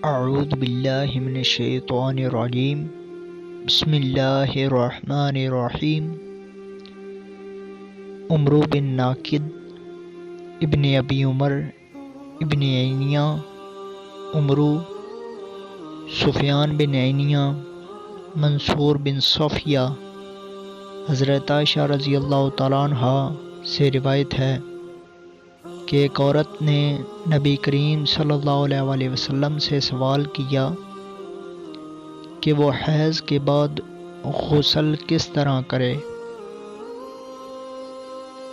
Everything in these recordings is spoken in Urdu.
اعوذ باللہ من الشیطان الرجیم بسم اللہ الرحمن الرحیم۔ عمرو بن ناقد ابن ابی عمر ابن عینیہ عمرو، سفیان بن عینیہ، منصور بن صفیہ، حضرت عائشہ رضی اللہ تعالیٰ عنہ سے روایت ہے کہ ایک عورت نے نبی کریم صلی اللہ علیہ وسلم سے سوال کیا کہ وہ حیض کے بعد غسل کس طرح کرے۔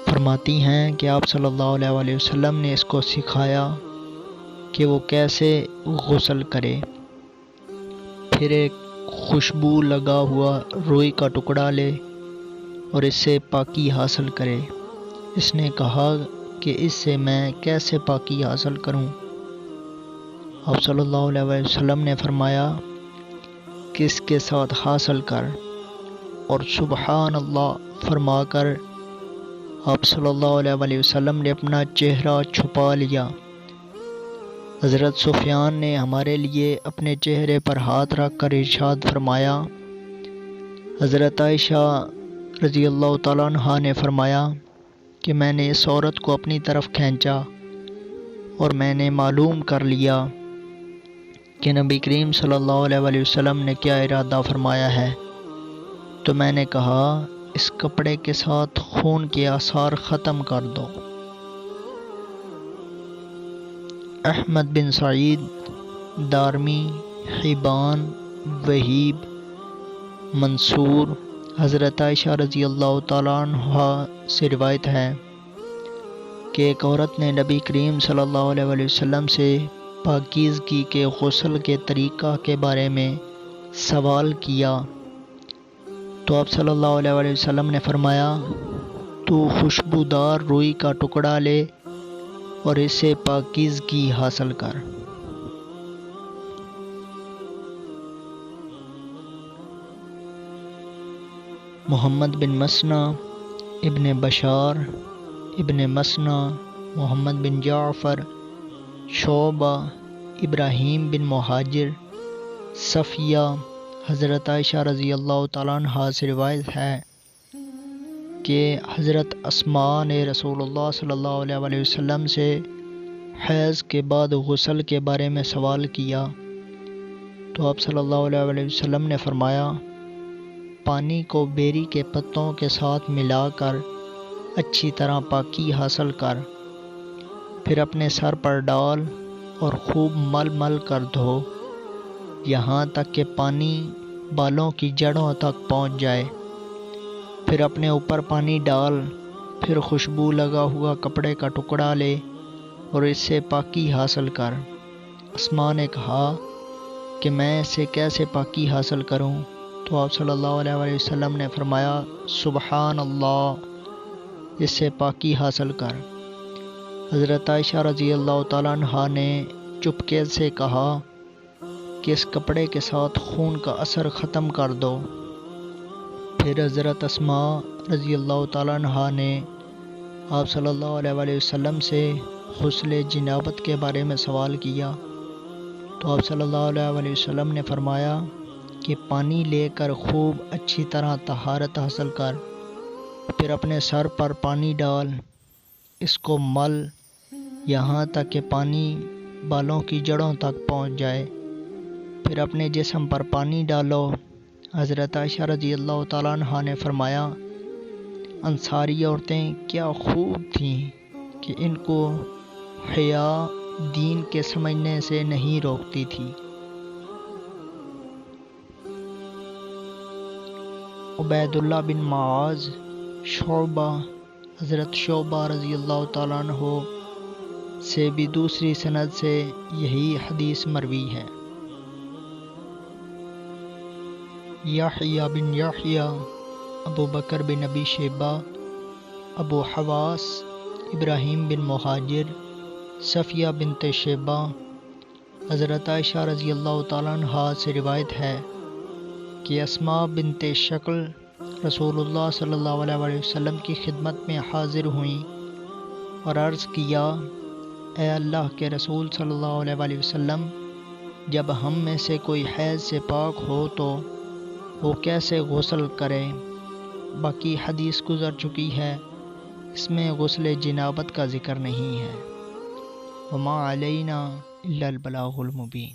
فرماتی ہیں کہ آپ صلی اللہ علیہ وسلم نے اس کو سکھایا کہ وہ کیسے غسل کرے۔ پھر ایک خوشبو لگا ہوا روئی کا ٹکڑا لے اور اس سے پاکی حاصل کرے۔ اس نے کہا کہ اس سے میں کیسے پاکی حاصل کروں؟ آپ صلی اللہ علیہ وسلم نے فرمایا کہ اس کے ساتھ حاصل کر، اور سبحان اللہ فرما کر آپ صلی اللہ علیہ وسلم نے اپنا چہرہ چھپا لیا۔ حضرت سفیان نے ہمارے لیے اپنے چہرے پر ہاتھ رکھ کر ارشاد فرمایا۔ حضرت عائشہ رضی اللہ تعالیٰ عنہ نے فرمایا کہ میں نے اس عورت کو اپنی طرف کھینچا اور میں نے معلوم کر لیا کہ نبی کریم صلی اللہ علیہ وسلم نے کیا ارادہ فرمایا ہے، تو میں نے کہا اس کپڑے کے ساتھ خون کے آثار ختم کر دو۔ احمد بن سعید، دارمی، حبان، وہیب، منصور، حضرت عائشہ رضی اللہ تعالیٰ عنہ سے روایت ہے کہ ایک عورت نے نبی کریم صلی اللہ علیہ وسلم سے پاکیزگی کے غسل کے طریقہ کے بارے میں سوال کیا، تو آپ صلی اللہ علیہ وسلم نے فرمایا تو خوشبودار روئی کا ٹکڑا لے اور اسے پاکیزگی حاصل کر۔ محمد بن مسنہ ابن بشار ابن مسنہ، محمد بن جعفر، شعبہ، ابراہیم بن مہاجر، صفیہ، حضرت عائشہ رضی اللہ تعالیٰ عنہ سے روایت ہے کہ حضرت اسماء نے رسول اللہ صلی اللہ علیہ وسلم سے حیض کے بعد غسل کے بارے میں سوال کیا، تو آپ صلی اللہ علیہ وسلم نے فرمایا پانی کو بیری کے پتوں کے ساتھ ملا کر اچھی طرح پاکی حاصل کر، پھر اپنے سر پر ڈال اور خوب مل مل کر دھو یہاں تک کہ پانی بالوں کی جڑوں تک پہنچ جائے، پھر اپنے اوپر پانی ڈال، پھر خوشبو لگا ہوا کپڑے کا ٹکڑا لے اور اس سے پاکی حاصل کر۔ اسماء نے کہا کہ میں اس سے کیسے پاکی حاصل کروں؟ تو آپ صلی اللہ علیہ وسلم نے فرمایا سبحان اللہ، اس سے پاکی حاصل کر۔ حضرت عائشہ رضی اللہ تعالیٰ عنہ نے چپکے سے کہا کہ اس کپڑے کے ساتھ خون کا اثر ختم کر دو۔ پھر حضرت اسماء رضی اللہ تعالیٰ عنہ نے آپ صلی اللہ علیہ وسلم سے غسل جنابت کے بارے میں سوال کیا، تو آپ صلی اللہ علیہ وسلم نے فرمایا کہ پانی لے کر خوب اچھی طرح طہارت حاصل کر، پھر اپنے سر پر پانی ڈال، اس کو مل یہاں تک کہ پانی بالوں کی جڑوں تک پہنچ جائے، پھر اپنے جسم پر پانی ڈالو۔ حضرت عائشہ رضی اللہ تعالیٰ عنہ نے فرمایا انصاری عورتیں کیا خوب تھیں کہ ان کو حیا دین کے سمجھنے سے نہیں روکتی تھی۔ عبید اللہ بن معاذ، شعبہ، حضرت شعبہ رضی اللہ تعالیٰ عنہ سے بھی دوسری سند سے یہی حدیث مروی ہے۔ یحییٰ بن یحییٰ، ابو بکر بن ابی شیبہ، ابو حواس، ابراہیم بن مہاجر، صفیہ بنت شیبہ، حضرت عائشہ رضی اللہ تعالیٰ عنہ سے روایت ہے کہ اسماء بنت شکل رسول اللہ صلی اللہ علیہ وسلم کی خدمت میں حاضر ہوئیں اور عرض کیا اے اللہ کے رسول صلی اللہ علیہ وسلم، جب ہم میں سے کوئی حیض سے پاک ہو تو وہ کیسے غسل کرے؟ باقی حدیث گزر چکی ہے، اس میں غسل جنابت کا ذکر نہیں ہے۔ وما علینا الا البلاغ المبین۔